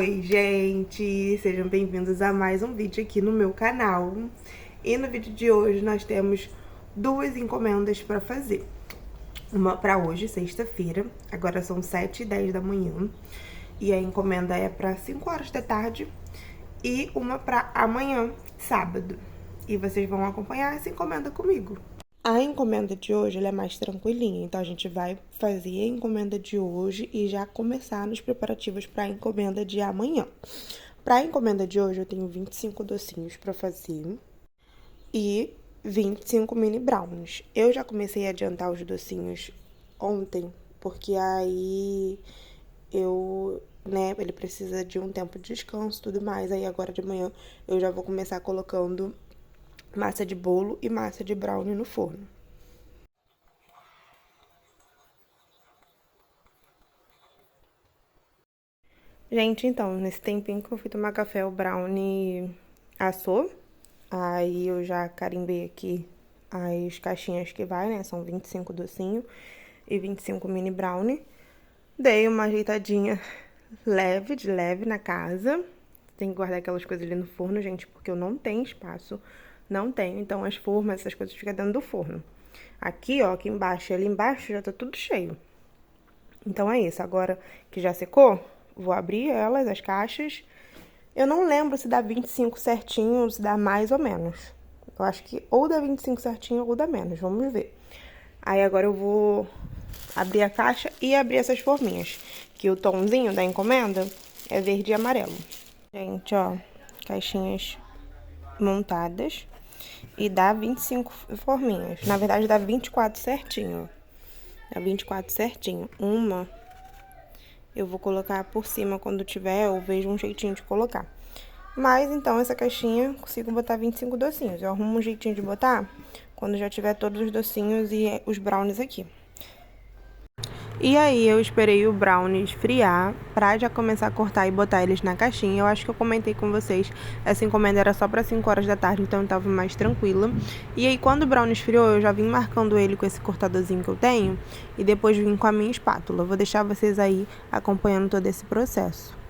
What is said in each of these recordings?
Oi, gente! Sejam bem-vindos a mais um vídeo aqui no meu canal. E no vídeo de hoje nós temos duas encomendas para fazer. Uma para hoje, sexta-feira, agora são 7h10 da manhã. E a encomenda é para 5 horas da tarde. E uma para amanhã, sábado. E vocês vão acompanhar essa encomenda comigo. A encomenda de hoje ela é mais tranquilinha, então a gente vai fazer a encomenda de hoje e já começar nos preparativos para a encomenda de amanhã. Para a encomenda de hoje eu tenho 25 docinhos para fazer e 25 mini brownies. Eu já comecei a adiantar os docinhos ontem, porque aí ele precisa de um tempo de descanso e tudo mais. Aí agora de manhã eu já vou começar colocando massa de bolo e massa de brownie no forno. Gente, então, nesse tempinho que eu fui tomar café, o brownie assou. Aí eu já carimbei aqui as caixinhas que vai, né? São 25 docinho e 25 mini brownie. Dei uma ajeitadinha de leve na casa. Tem que guardar aquelas coisas ali no forno, gente, porque eu não tenho espaço. Não tenho, então as formas, essas coisas ficam dentro do forno. Aqui, ó, aqui embaixo e ali embaixo já tá tudo cheio. Então é isso, agora que já secou, vou abrir elas, as caixas. Eu não lembro se dá 25 certinho ou se dá mais ou menos. Eu acho que ou dá 25 certinho ou dá menos, vamos ver. Aí agora eu vou abrir a caixa e abrir essas forminhas, que o tomzinho da encomenda é verde e amarelo. Gente, ó, caixinhas montadas. E dá 25 forminhas. Na verdade, dá 24 certinho. Dá 24 certinho. Uma eu vou colocar por cima quando tiver, eu vejo um jeitinho de colocar. Mas, então, essa caixinha, consigo botar 25 docinhos. Eu arrumo um jeitinho de botar quando já tiver todos os docinhos e os brownies aqui. E aí, eu esperei o brownie esfriar pra já começar a cortar e botar eles na caixinha. Eu acho que eu comentei com vocês, essa encomenda era só pra 5 horas da tarde, então eu tava mais tranquila. E aí, quando o brownie esfriou, eu já vim marcando ele com esse cortadorzinho que eu tenho. E depois vim com a minha espátula. Eu vou deixar vocês aí acompanhando todo esse processo.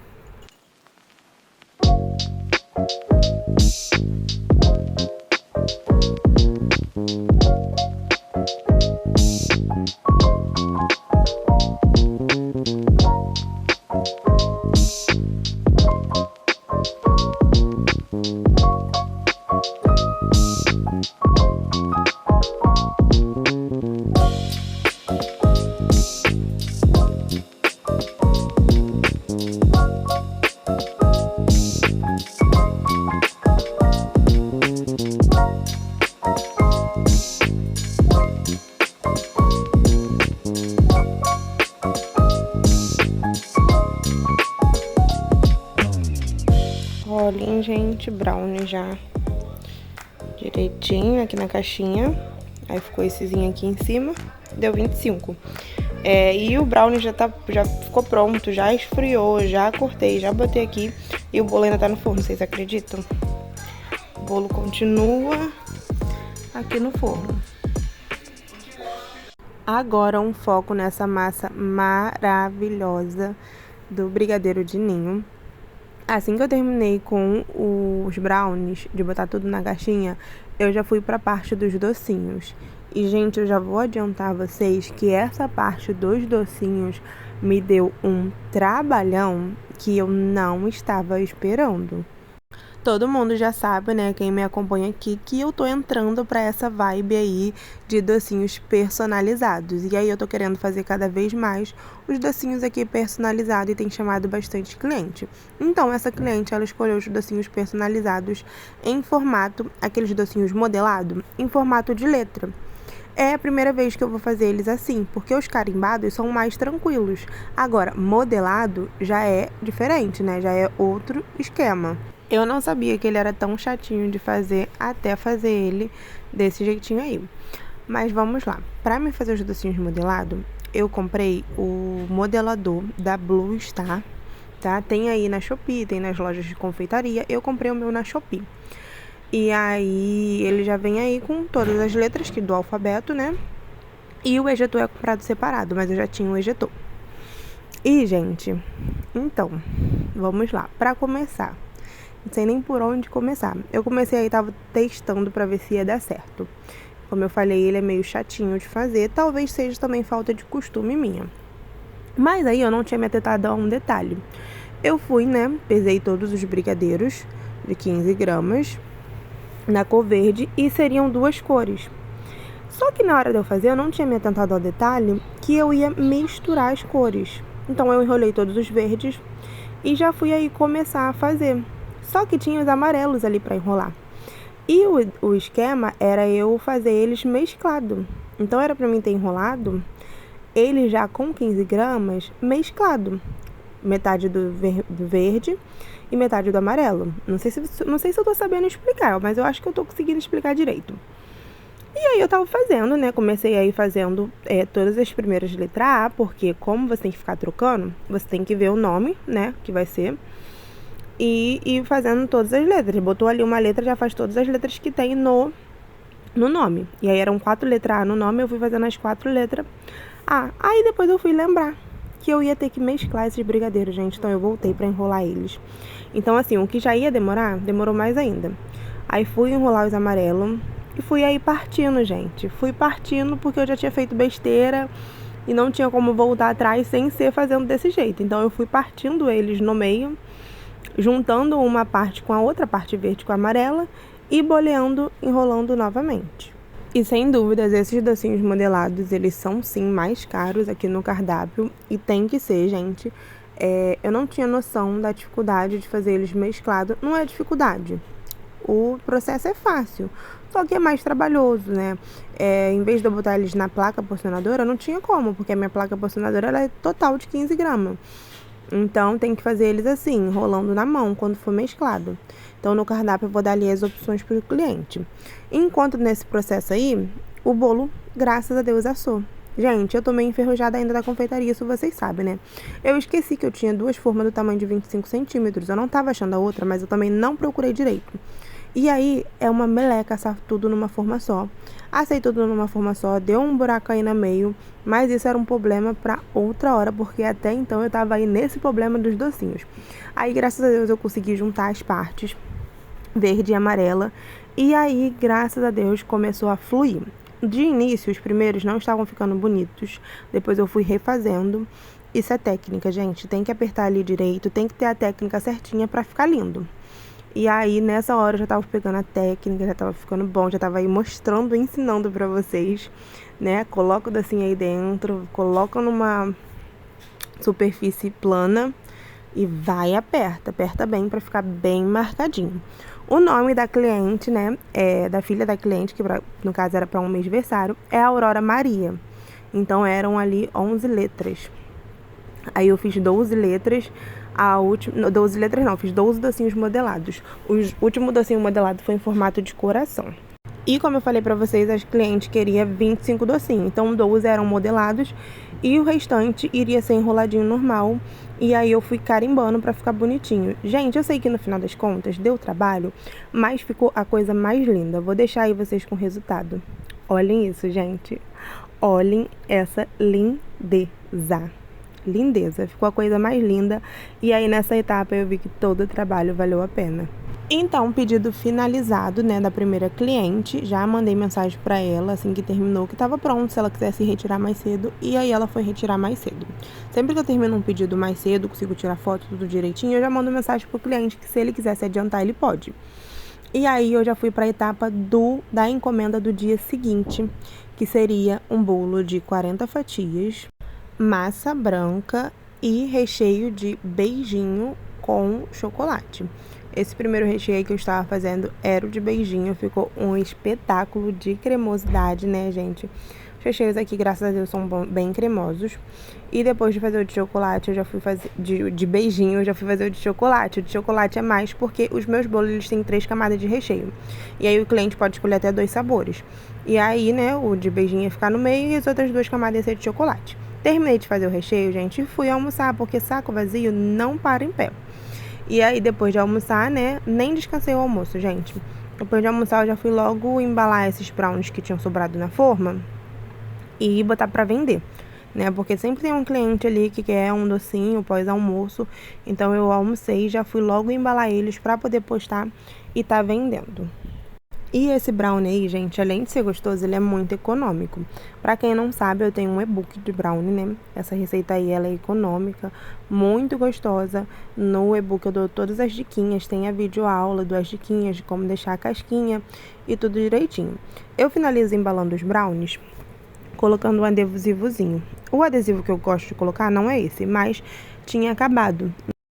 Olhem, gente, brownie já direitinho aqui na caixinha. Aí ficou essezinho aqui em cima, deu 25. E o brownie já ficou pronto, já esfriou, já cortei, já botei aqui. E o bolo ainda tá no forno, vocês acreditam? O bolo continua aqui no forno. Agora um foco nessa massa maravilhosa do brigadeiro de ninho. Assim que eu terminei com os brownies, de botar tudo na caixinha, eu já fui pra parte dos docinhos. E, gente, eu já vou adiantar a vocês que essa parte dos docinhos me deu um trabalhão que eu não estava esperando. Todo mundo já sabe, né, quem me acompanha aqui, que eu tô entrando pra essa vibe aí de docinhos personalizados. E aí eu tô querendo fazer cada vez mais os docinhos aqui personalizados e tem chamado bastante cliente. Então, essa cliente, ela escolheu os docinhos personalizados em formato, aqueles docinhos modelado, em formato de letra. É a primeira vez que eu vou fazer eles assim, porque os carimbados são mais tranquilos. Agora, modelado já é diferente, né, já é outro esquema. Eu não sabia que ele era tão chatinho de fazer até fazer ele desse jeitinho aí. Mas vamos lá. Para me fazer os docinhos modelados, eu comprei o modelador da Blue Star, tá? Tem aí na Shopee, tem nas lojas de confeitaria. Eu comprei o meu na Shopee. E aí ele já vem aí com todas as letras que do alfabeto, né? E o ejetor é comprado separado, mas eu já tinha o ejetor. E, gente, então, vamos lá. Pra começar, não sei nem por onde começar. Eu comecei aí, tava testando pra ver se ia dar certo. Como eu falei, ele é meio chatinho de fazer. Talvez seja também falta de costume minha. Mas aí eu não tinha me atentado a um detalhe. Eu fui, né, pesei todos os brigadeiros de 15 gramas na cor verde e seriam 2 cores. Só que na hora de eu fazer, eu não tinha me atentado ao detalhe que eu ia misturar as cores. Então eu enrolei todos os verdes e já fui aí começar a fazer. Só que tinha os amarelos ali para enrolar. E o esquema era eu fazer eles mesclado. Então era para mim ter enrolado ele já com 15 gramas mesclado. Metade do verde e metade do amarelo. Não sei se eu tô sabendo explicar, mas eu acho que eu tô conseguindo explicar direito. E aí eu tava fazendo, né? Comecei aí fazendo todas as primeiras letras A, porque como você tem que ficar trocando, você tem que ver o nome, né? Que vai ser. E fazendo todas as letras. Botou ali uma letra, já faz todas as letras que tem no nome. E aí eram 4 letras A no nome, eu fui fazendo as 4 letras A. Aí depois eu fui lembrar que eu ia ter que mesclar esses brigadeiros, gente. Então eu voltei pra enrolar eles. Então assim, o que já ia demorar, demorou mais ainda. Aí fui enrolar os amarelos e fui aí partindo, gente. Fui partindo porque eu já tinha feito besteira e não tinha como voltar atrás sem ser fazendo desse jeito. Então eu fui partindo eles no meio, juntando uma parte com a outra parte verde com a amarela e boleando, enrolando novamente. E sem dúvidas, esses docinhos modelados, eles são sim mais caros aqui no cardápio e tem que ser, gente. Eu não tinha noção da dificuldade de fazer eles mesclados. Não é dificuldade, o processo é fácil, só que é mais trabalhoso, né? Em vez de eu botar eles na placa porcionadora, não tinha como, porque a minha placa porcionadora ela é total de 15 gramas. Então, tem que fazer eles assim, enrolando na mão, quando for mesclado. Então, no cardápio, eu vou dar ali as opções para o cliente. Enquanto nesse processo aí, o bolo, graças a Deus, assou. Gente, eu tô meio enferrujada ainda da confeitaria, isso vocês sabem, né? Eu esqueci que eu tinha 2 formas do tamanho de 25 centímetros. Eu não tava achando a outra, mas eu também não procurei direito. E aí, é uma meleca assar tudo numa forma só. Assei tudo numa forma só, deu um buraco aí no meio, mas isso era um problema pra outra hora, porque até então eu tava aí nesse problema dos docinhos. Aí, graças a Deus, eu consegui juntar as partes, verde e amarela, e aí, graças a Deus, começou a fluir. De início, os primeiros não estavam ficando bonitos, depois eu fui refazendo. Isso é técnica, gente, tem que apertar ali direito, tem que ter a técnica certinha pra ficar lindo. E aí, nessa hora, eu já tava pegando a técnica, já tava ficando bom, já tava aí mostrando, ensinando pra vocês, né? Coloca o docinho aí dentro, coloca numa superfície plana e vai aperta bem pra ficar bem marcadinho. O nome da cliente, né, da filha da cliente, que no caso era pra um mêsversário, é Aurora Maria. Então, eram ali 11 letras. Aí eu fiz 12 letras, fiz 12 docinhos modelados. O último docinho modelado foi em formato de coração. E como eu falei pra vocês, as clientes queriam 25 docinhos. Então 12 eram modelados e o restante iria ser enroladinho normal. E aí eu fui carimbando pra ficar bonitinho. Gente, eu sei que no final das contas deu trabalho, mas ficou a coisa mais linda. Vou deixar aí vocês com o resultado. Olhem isso, gente. Olhem essa lindeza. Lindeza, ficou a coisa mais linda. E aí nessa etapa eu vi que todo o trabalho valeu a pena. Então, pedido finalizado, né, da primeira cliente. Já mandei mensagem pra ela assim que terminou, que tava pronto, se ela quisesse retirar mais cedo. E aí ela foi retirar mais cedo. Sempre que eu termino um pedido mais cedo, consigo tirar foto tudo direitinho, eu já mando mensagem pro cliente que se ele quiser se adiantar, ele pode. E aí eu já fui pra etapa da encomenda do dia seguinte, que seria um bolo de 40 fatias, massa branca e recheio de beijinho com chocolate. Esse primeiro recheio aí que eu estava fazendo era o de beijinho, ficou um espetáculo de cremosidade, né, gente? Os recheios aqui, graças a Deus, são bem cremosos. E depois de fazer o de chocolate, eu já fui fazer de beijinho, eu já fui fazer o de chocolate. O de chocolate é mais porque os meus bolos, eles têm 3 camadas de recheio. E aí o cliente pode escolher até 2 sabores. E aí, né, o de beijinho ia ficar no meio e as outras 2 camadas iam ser de chocolate. Terminei de fazer o recheio, gente, e fui almoçar, porque saco vazio não para em pé. E aí, depois de almoçar, né, nem descansei o almoço, gente. Depois de almoçar, eu já fui logo embalar esses brownies que tinham sobrado na forma e botar pra vender. né? Porque sempre tem um cliente ali que quer um docinho pós-almoço. Então eu almocei, já fui logo embalar eles para poder postar e tá vendendo. E esse brownie aí, gente, além de ser gostoso, ele é muito econômico. Pra quem não sabe, eu tenho um e-book de brownie, né? Essa receita aí, ela é econômica, muito gostosa. No e-book eu dou todas as diquinhas, tem a videoaula, duas diquinhas de como deixar a casquinha e tudo direitinho. Eu finalizo embalando os brownies colocando um adesivozinho. O adesivo que eu gosto de colocar não é esse, mas tinha acabado.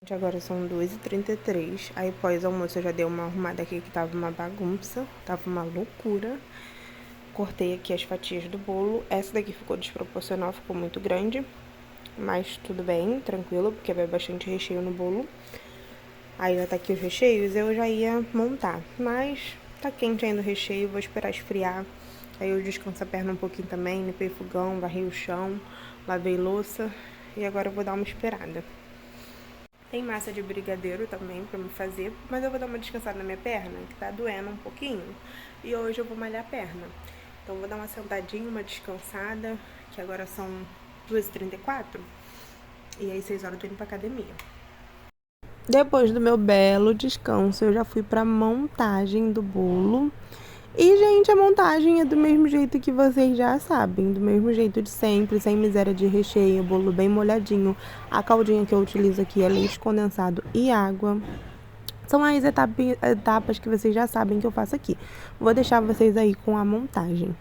Agora são 2h33, aí pós-almoço eu já dei uma arrumada aqui que tava uma bagunça, tava uma loucura. Cortei aqui as fatias do bolo, essa daqui ficou desproporcional, ficou muito grande, mas tudo bem, tranquilo, porque vai bastante recheio no bolo. Aí já tá aqui os recheios, eu já ia montar, mas tá quente ainda o recheio, vou esperar esfriar. Aí eu descanso a perna um pouquinho também, limpei o fogão, varri o chão, lavei louça e agora eu vou dar uma esperada. Tem massa de brigadeiro também pra me fazer, mas eu vou dar uma descansada na minha perna, que tá doendo um pouquinho. E hoje eu vou malhar a perna. Então eu vou dar uma sentadinha, uma descansada, que agora são 2h34. E aí 6 horas eu tô indo pra academia. Depois do meu belo descanso, eu já fui pra montagem do bolo. E, gente, a montagem é do mesmo jeito que vocês já sabem, do mesmo jeito de sempre, sem miséria de recheio, bolo bem molhadinho. A caldinha que eu utilizo aqui é leite condensado e água. São as etapas que vocês já sabem que eu faço aqui. Vou deixar vocês aí com a montagem.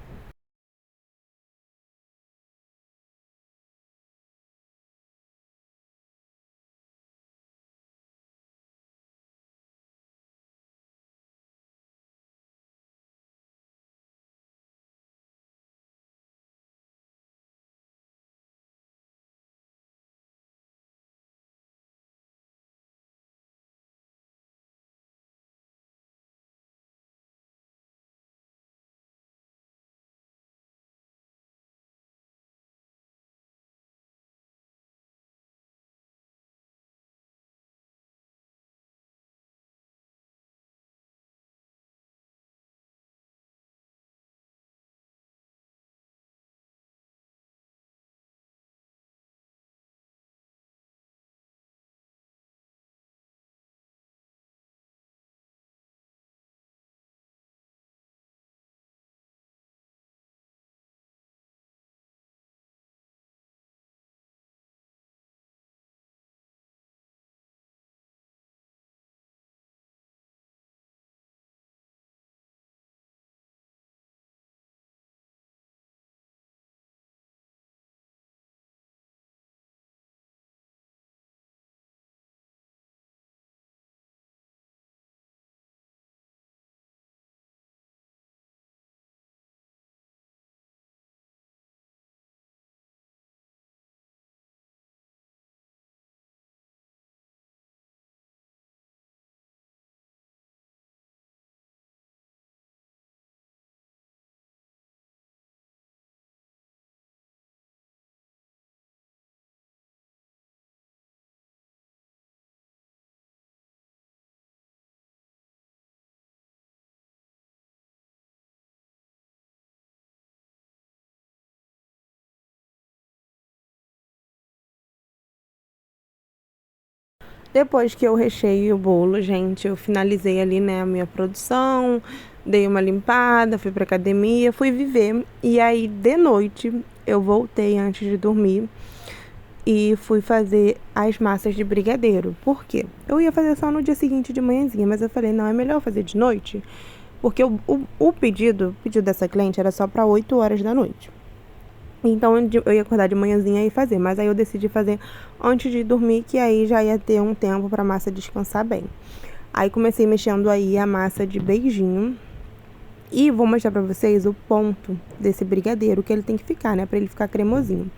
Depois que eu recheei o bolo, gente, eu finalizei ali, né, a minha produção, dei uma limpada, fui pra academia, fui viver. E aí, de noite, eu voltei antes de dormir e fui fazer as massas de brigadeiro. Por quê? Eu ia fazer só no dia seguinte de manhãzinha, mas eu falei, não, é melhor fazer de noite, porque o pedido dessa cliente era só para 8 horas da noite. Então eu ia acordar de manhãzinha e fazer, mas aí eu decidi fazer antes de dormir, que aí já ia ter um tempo pra massa descansar bem. Aí comecei mexendo aí a massa de beijinho e vou mostrar pra vocês o ponto desse brigadeiro que ele tem que ficar, né, pra ele ficar cremosinho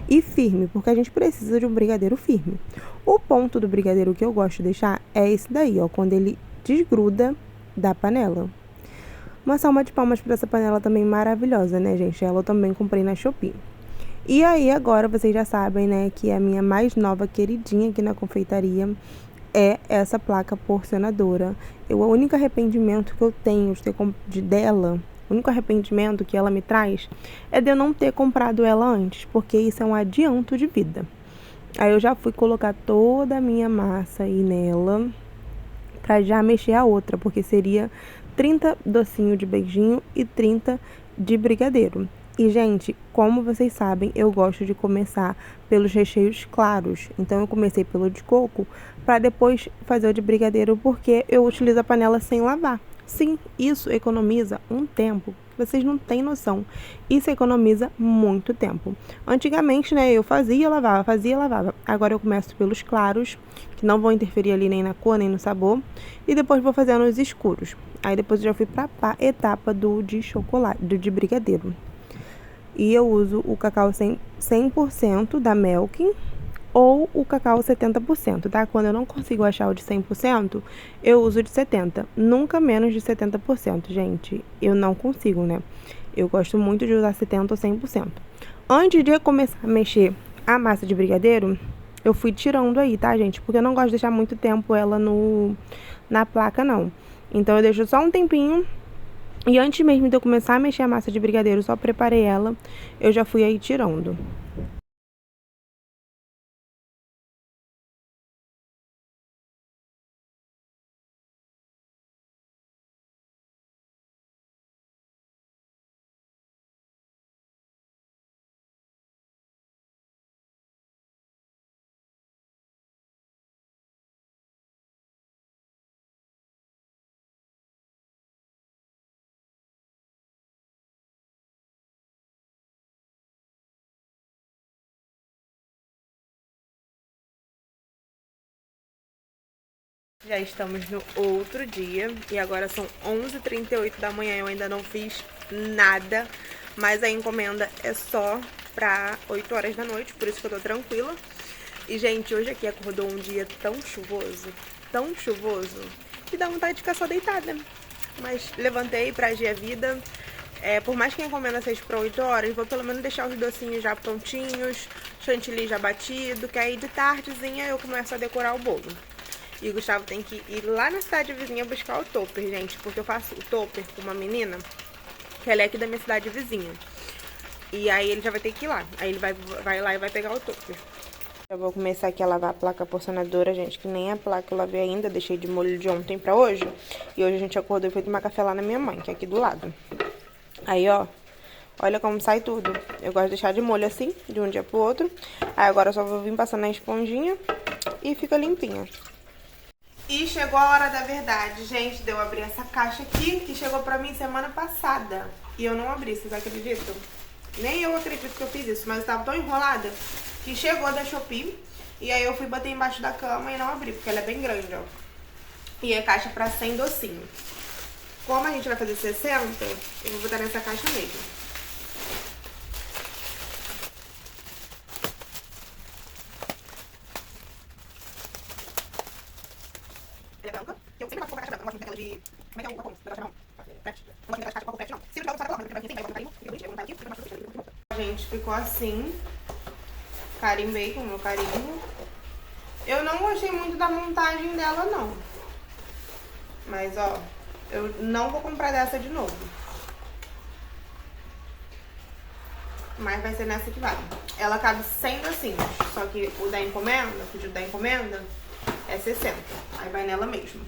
e firme, porque a gente precisa de um brigadeiro firme. O ponto do brigadeiro que eu gosto de deixar é esse daí, ó, quando ele desgruda da panela. Uma salva de palmas para essa panela também maravilhosa, né, gente? Ela eu também comprei na Shopee. E aí, agora vocês já sabem, né, que a minha mais nova queridinha aqui na confeitaria é essa placa porcionadora. O único arrependimento que eu tenho dela O único arrependimento que ela me traz é de eu não ter comprado ela antes, porque isso é um adianto de vida. Aí eu já fui colocar toda a minha massa aí nela, pra já mexer a outra, porque seria 30 docinho de beijinho e 30 de brigadeiro. E, gente, como vocês sabem, eu gosto de começar pelos recheios claros. Então, eu comecei pelo de coco para depois fazer o de brigadeiro, porque eu utilizo a panela sem lavar. Sim, isso economiza um tempo que vocês não têm noção. Isso economiza muito tempo. Antigamente, né, eu fazia, lavava. Agora eu começo pelos claros, que não vão interferir ali nem na cor, nem no sabor. E depois vou fazendo os escuros. Aí depois eu já fui para a etapa do de chocolate, do de brigadeiro. E eu uso o cacau 100% da Melkin ou o cacau 70%, tá? Quando eu não consigo achar o de 100%, eu uso de 70%. Nunca menos de 70%, gente. Eu não consigo, né? Eu gosto muito de usar 70% ou 100%. Antes de eu começar a mexer a massa de brigadeiro, eu fui tirando aí, tá, gente? Porque eu não gosto de deixar muito tempo ela na placa, não. Então, eu deixo só um tempinho. E antes mesmo de eu começar a mexer a massa de brigadeiro, só preparei ela, eu já fui aí tirando. Já estamos no outro dia e agora são 11h38 da manhã. Eu ainda não fiz nada, mas a encomenda é só pra 8 horas da noite, por isso que eu tô tranquila. E, gente, hoje aqui acordou um dia tão chuvoso, que dá vontade de ficar só deitada. Mas levantei pra agir a vida. Por mais que a encomenda seja pra 8 horas, vou pelo menos deixar os docinhos já prontinhos, chantilly já batido, que aí de tardezinha eu começo a decorar o bolo. E o Gustavo tem que ir lá na cidade vizinha buscar o topper, gente, porque eu faço o topper com uma menina, que ela é aqui da minha cidade vizinha. E aí ele já vai ter que ir lá. Aí ele vai lá e vai pegar o topper. Eu vou começar aqui a lavar a placa porcionadora, gente, que nem a placa eu lavei ainda, deixei de molho de ontem pra hoje. E hoje a gente acordou e foi tomar café lá na minha mãe, que é aqui do lado. Aí, ó, olha como sai tudo. Eu gosto de deixar de molho assim, de um dia pro outro. Aí agora eu só vou vir passando na esponjinha e fica limpinha. E chegou a hora da verdade, gente. Deu abrir essa caixa aqui, que chegou pra mim semana passada. E eu não abri, vocês acreditam? Nem eu acredito que eu fiz isso, mas eu tava tão enrolada que chegou da Shopee. E aí eu fui bater embaixo da cama e não abri, porque ela é bem grande, ó. E é caixa pra 100 docinhos. Como a gente vai fazer 60, eu vou botar nessa caixa mesmo. Ela é branca, que eu sempre gosto de colocar caixa branca, eu gosto muito daquela de... Como é que é o marrom? Da caixa marrom. Pet. Eu gosto muito daquela caixa de papel não. Se eu jogar o saco, eu assim, aí eu boto carimbo, fica bonitinho, eu vou botar aqui, fica mais. Gente, ficou assim. Carimbei com o meu carimbo. Eu não gostei muito da montagem dela, não. Mas, ó, eu não vou comprar dessa de novo. Mas vai ser nessa que vai. Ela cabe 100 docinhos. Só que o da encomenda, o pedido da encomenda, é 60. Aí vai nela mesmo.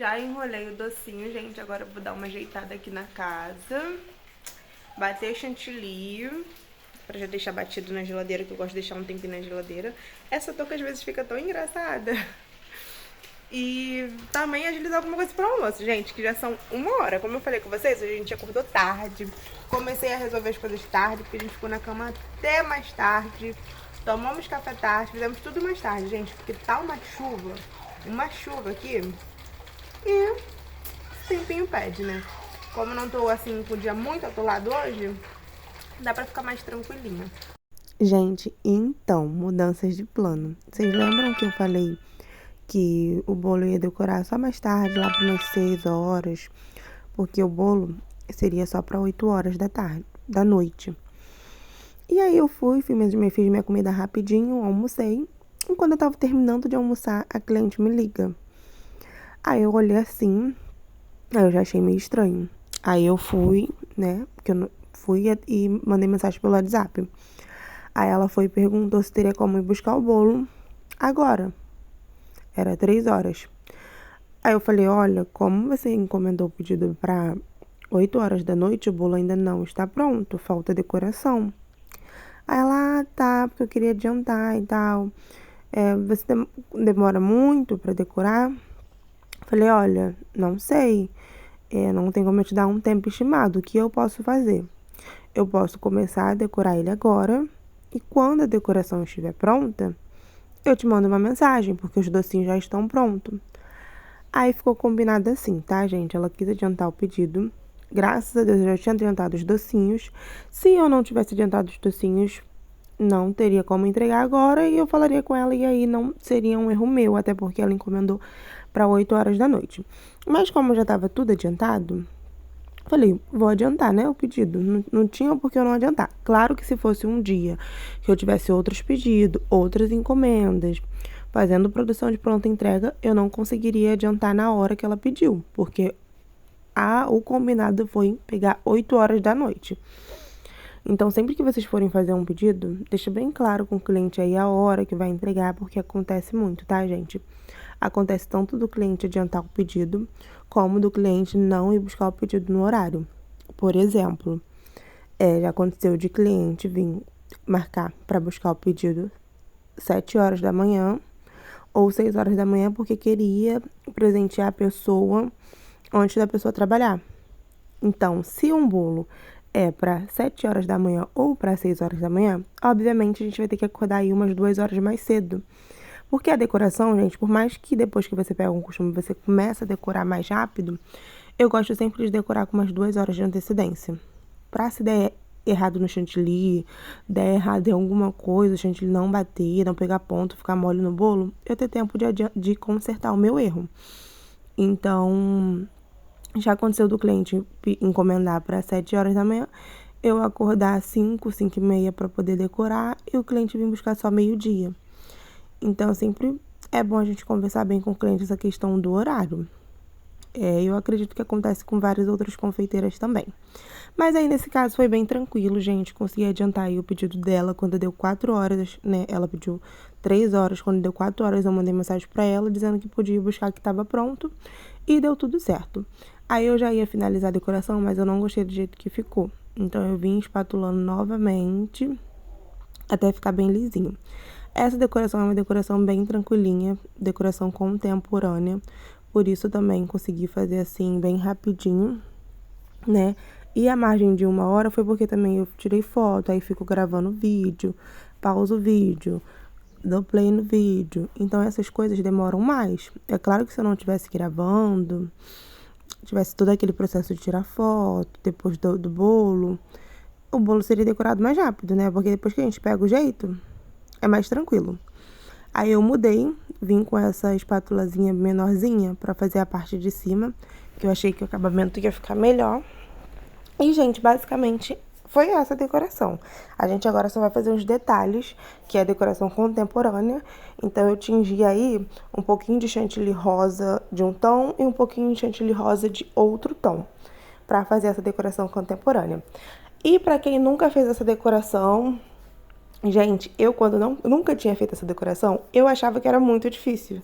Já enrolei o docinho, gente. Agora eu vou dar uma ajeitada aqui na casa. Bater chantilly, pra já deixar batido na geladeira, que eu gosto de deixar um tempinho na geladeira. Essa touca às vezes fica tão engraçada. E também agilizar alguma coisa pro almoço, gente, que já são 1 hora. Como eu falei com vocês, hoje a gente acordou tarde. Comecei a resolver as coisas tarde, porque a gente ficou na cama até mais tarde. Tomamos café tarde, fizemos tudo mais tarde, gente, porque tá uma chuva aqui. E tempinho pede, né? Como não tô assim com o dia muito atolado hoje, dá pra ficar mais tranquilinha. Gente, então, mudanças de plano. Vocês lembram que eu falei que o bolo ia decorar só mais tarde, lá para umas 6 horas, porque o bolo seria só para 8 horas da noite. E aí eu fiz minha comida rapidinho, almocei. E quando eu tava terminando de almoçar, a cliente me liga. Aí eu olhei assim, aí eu já achei meio estranho. Aí eu fui, né, porque eu fui e mandei mensagem pelo WhatsApp. Aí ela foi e perguntou se teria como ir buscar o bolo agora. Era 3 horas. Aí eu falei, olha, como você encomendou o pedido para 8 horas da noite, o bolo ainda não está pronto, falta decoração. Aí ela, tá, porque eu queria adiantar e tal. Você demora muito para decorar? Falei, olha, não sei. Não tem como eu te dar um tempo estimado. O que eu posso fazer? Eu posso começar a decorar ele agora. E quando a decoração estiver pronta, eu te mando uma mensagem, porque os docinhos já estão prontos. Aí ficou combinado assim, tá, gente? Ela quis adiantar o pedido. Graças a Deus eu já tinha adiantado os docinhos. Se eu não tivesse adiantado os docinhos, não teria como entregar agora. E eu falaria com ela e aí não seria um erro meu, até porque ela encomendou para 8 horas da noite. Mas como já estava tudo adiantado, falei, vou adiantar, né, o pedido. Não tinha por que eu não adiantar. Claro que se fosse um dia que eu tivesse outros pedidos, outras encomendas, fazendo produção de pronta entrega, eu não conseguiria adiantar na hora que ela pediu, porque o combinado foi pegar 8 horas da noite. Então, sempre que vocês forem fazer um pedido, deixa bem claro com o cliente aí a hora que vai entregar, porque acontece muito, tá, gente? Acontece tanto do cliente adiantar o pedido, como do cliente não ir buscar o pedido no horário. Por exemplo, já aconteceu de cliente vir marcar para buscar o pedido 7 horas da manhã ou 6 horas da manhã porque queria presentear a pessoa antes da pessoa trabalhar. Então, se um bolo é para 7 horas da manhã ou para 6 horas da manhã, obviamente a gente vai ter que acordar aí umas 2 horas mais cedo. Porque a decoração, gente, por mais que depois que você pega um costume você começa a decorar mais rápido, eu gosto sempre de decorar com umas 2 horas de antecedência. Pra se der errado no chantilly, der errado em alguma coisa, o chantilly não bater, não pegar ponto, ficar mole no bolo, eu ter tempo de consertar o meu erro. Então, já aconteceu do cliente encomendar para 7 horas da manhã, eu acordar às 5, 5 e meia para poder decorar e o cliente vir buscar só meio-dia. Então, sempre é bom a gente conversar bem com o cliente essa questão do horário. Eu acredito que acontece com várias outras confeiteiras também. Mas aí, nesse caso, foi bem tranquilo, gente. Consegui adiantar aí o pedido dela quando deu 4 horas, né? Ela pediu 3 horas. Quando deu 4 horas, eu mandei mensagem pra ela dizendo que podia ir buscar, que estava pronto. E deu tudo certo. Aí, eu já ia finalizar a decoração, mas eu não gostei do jeito que ficou. Então, eu vim espatulando novamente até ficar bem lisinho. Essa decoração é uma decoração bem tranquilinha, decoração contemporânea. Por isso também consegui fazer assim, bem rapidinho, né? E a margem de 1 hora foi porque também eu tirei foto, aí fico gravando vídeo, pauso o vídeo, dou play no vídeo. Então essas coisas demoram mais. É claro que se eu não estivesse gravando, tivesse todo aquele processo de tirar foto, depois do bolo, o bolo seria decorado mais rápido, né? Porque depois que a gente pega o jeito, é mais tranquilo. Aí eu mudei, vim com essa espátulazinha menorzinha pra fazer a parte de cima, que eu achei que o acabamento ia ficar melhor. E, gente, basicamente foi essa a decoração. A gente agora só vai fazer uns detalhes, que é a decoração contemporânea. Então eu tingi aí um pouquinho de chantilly rosa de um tom e um pouquinho de chantilly rosa de outro tom, pra fazer essa decoração contemporânea. E pra quem nunca fez essa decoração, gente, eu quando nunca tinha feito essa decoração, eu achava que era muito difícil.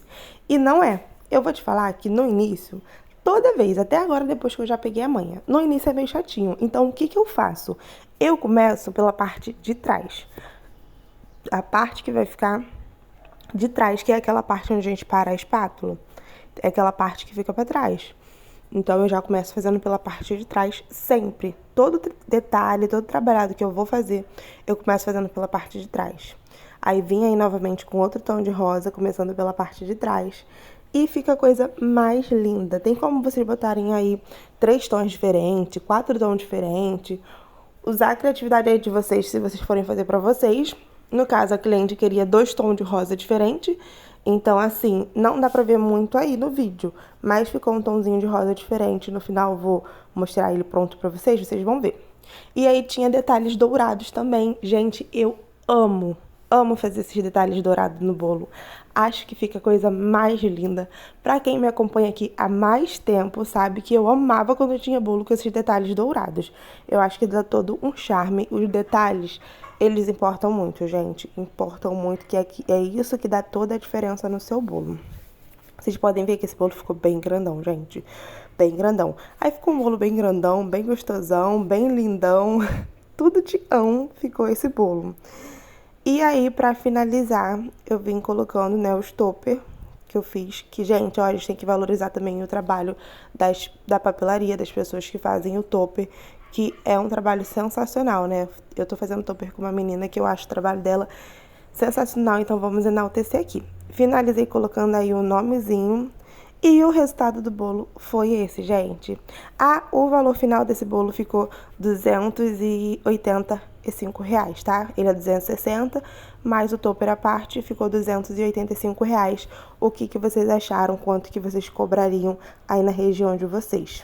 E não é. Eu vou te falar que no início, toda vez, até agora depois que eu já peguei a manha, no início é meio chatinho. Então, o que que eu faço? Eu começo pela parte de trás. A parte que vai ficar de trás, que é aquela parte onde a gente para a espátula. É aquela parte que fica pra trás. Então, eu já começo fazendo pela parte de trás sempre. Todo detalhe, todo trabalhado que eu vou fazer, eu começo fazendo pela parte de trás. Aí, vim aí novamente com outro tom de rosa, começando pela parte de trás. E fica a coisa mais linda. Tem como vocês botarem aí 3 tons diferentes, 4 tons diferentes. Usar a criatividade aí de vocês, se vocês forem fazer pra vocês. No caso, a cliente queria 2 tons de rosa diferente. Então, assim, não dá pra ver muito aí no vídeo, mas ficou um tomzinho de rosa diferente. No final, eu vou mostrar ele pronto pra vocês vão ver. E aí, tinha detalhes dourados também. Gente, eu amo fazer esses detalhes dourados no bolo. Acho que fica a coisa mais linda. Pra quem me acompanha aqui há mais tempo, sabe que eu amava quando eu tinha bolo com esses detalhes dourados. Eu acho que dá todo um charme. Os detalhes, eles importam muito, gente. Importam muito, que é isso que dá toda a diferença no seu bolo. Vocês podem ver que esse bolo ficou bem grandão, gente. Bem grandão. Aí ficou um bolo bem grandão, bem gostosão, bem lindão. Tudo de ão ficou esse bolo. E aí, pra finalizar, eu vim colocando, né, os topper que eu fiz. Que, gente, ó, a gente tem que valorizar também o trabalho da papelaria, das pessoas que fazem o topper, que é um trabalho sensacional, né? Eu tô fazendo topper com uma menina que eu acho o trabalho dela sensacional, então vamos enaltecer aqui. Finalizei colocando aí o nomezinho. E o resultado do bolo foi esse, gente. O valor final desse bolo ficou R$ 285, tá? Ele é 260, mas o topper à parte ficou R$ 285. O que que vocês acharam? Quanto que vocês cobrariam aí na região de vocês?